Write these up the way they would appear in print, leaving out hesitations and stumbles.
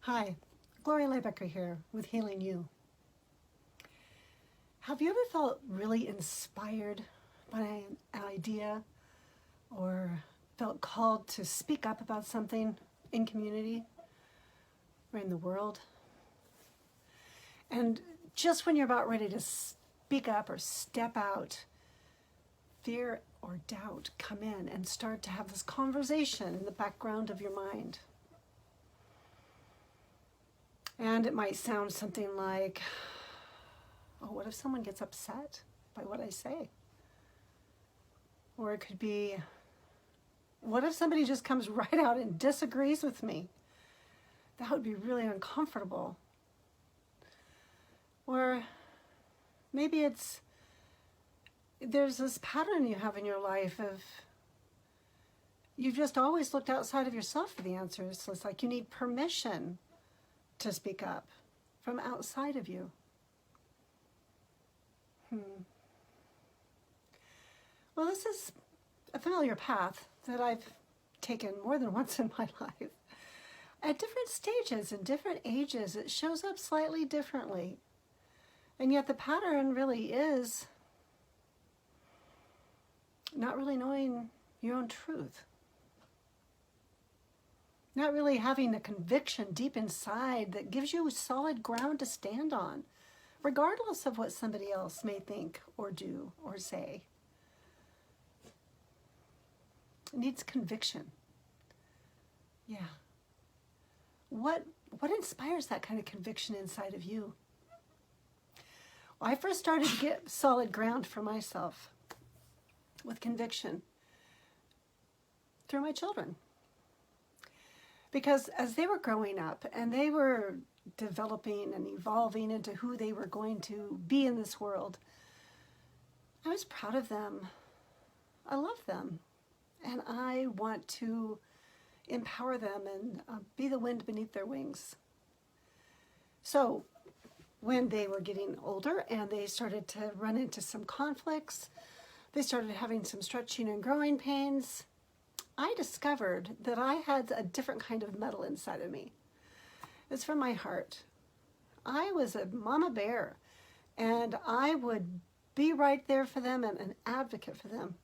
Hi, Gloria Lybecker here with Healing You. Have you ever felt really inspired by an idea or felt called to speak up about something in community or in the world? And just when you're about ready to speak up or step out, fear or doubt come in and start to have this conversation in the background of your mind. And it might sound something like, oh, what if someone gets upset by what I say? Or it could be, what if somebody just comes right out and disagrees with me? That would be really uncomfortable. Or maybe there's this pattern you have in your life of you've just always looked outside of yourself for the answers. So it's like you need permission to speak up from outside of you. Well, this is a familiar path that I've taken more than once in my life. At different stages and different ages, it shows up slightly differently. And yet the pattern really is not really knowing your own truth. Not really having a conviction deep inside that gives you solid ground to stand on, regardless of what somebody else may think or do or say. It needs conviction. Yeah. What inspires that kind of conviction inside of you? Well, I first started to get solid ground for myself with conviction through my children. Because as they were growing up and they were developing and evolving into who they were going to be in this world, I was proud of them. I love them. And I want to empower them and be the wind beneath their wings. So when they were getting older and they started to run into some conflicts, they started having some stretching and growing pains, I discovered that I had a different kind of metal inside of me. It's from my heart. I was a mama bear, and I would be right there for them and an advocate for them.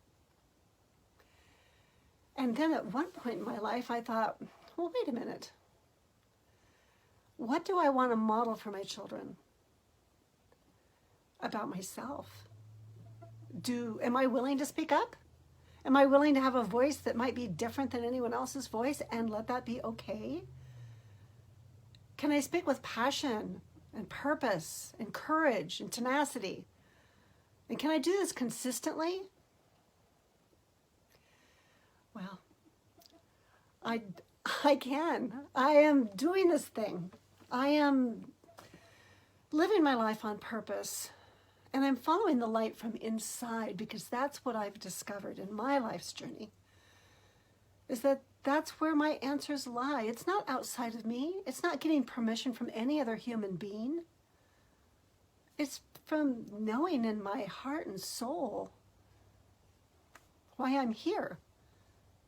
And then at one point in my life, I thought, well, wait a minute. What do I want to model for my children about myself? Am I willing to speak up? Am I willing to have a voice that might be different than anyone else's voice and let that be okay? Can I speak with passion and purpose and courage and tenacity? And can I do this consistently? Well, I can. I am doing this thing. I am living my life on purpose. And I'm following the light from inside because that's what I've discovered in my life's journey, is that that's where my answers lie. It's not outside of me. It's not getting permission from any other human being. It's from knowing in my heart and soul why I'm here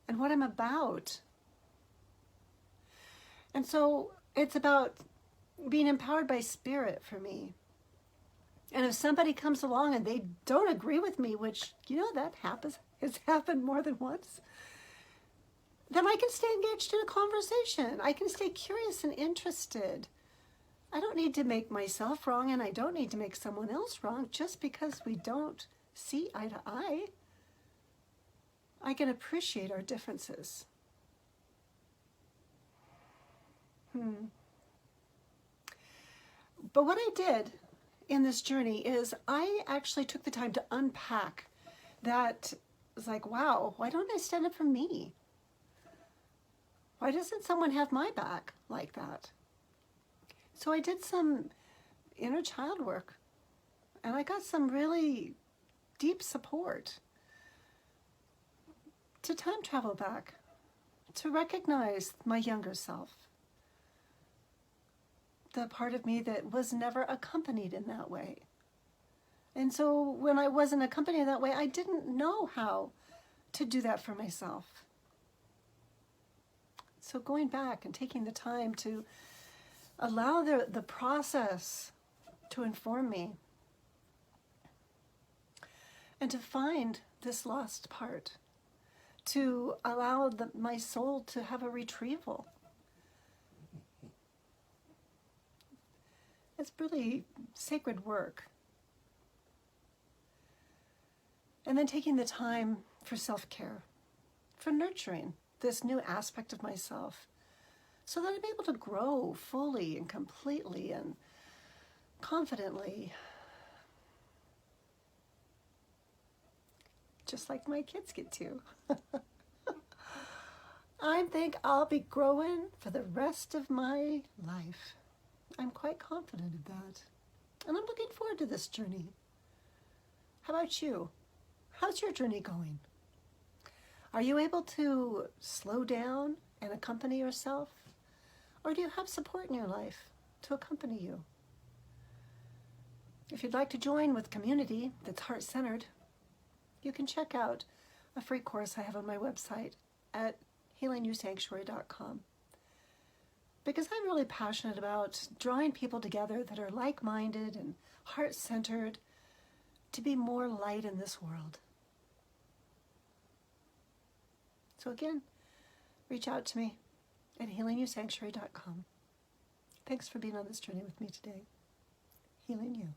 and what I'm about. And so it's about being empowered by spirit for me. And if somebody comes along and they don't agree with me, which, that happens, it's happened more than once, then I can stay engaged in a conversation. I can stay curious and interested. I don't need to make myself wrong, and I don't need to make someone else wrong just because we don't see eye to eye. I can appreciate our differences. But what I did in this journey is I actually took the time to unpack that. It's like, wow, why don't I stand up for me? Why doesn't someone have my back like that? So I did some inner child work, and I got some really deep support to time travel back, to recognize my younger self, the part of me that was never accompanied in that way. And so when I wasn't accompanied that way, I didn't know how to do that for myself. So going back and taking the time to allow the process to inform me, and to find this lost part, to allow my soul to have a retrieval. It's really sacred work. And then taking the time for self-care, for nurturing this new aspect of myself, so that I'm able to grow fully and completely and confidently, just like my kids get to. I think I'll be growing for the rest of my life. I'm quite confident of that. And I'm looking forward to this journey. How about you? How's your journey going? Are you able to slow down and accompany yourself? Or do you have support in your life to accompany you? If you'd like to join with community that's heart-centered, you can check out a free course I have on my website at healingyoursanctuary.com. Because I'm really passionate about drawing people together that are like-minded and heart-centered to be more light in this world. So again, reach out to me at healingyoursanctuary.com. Thanks for being on this journey with me today. Healing you.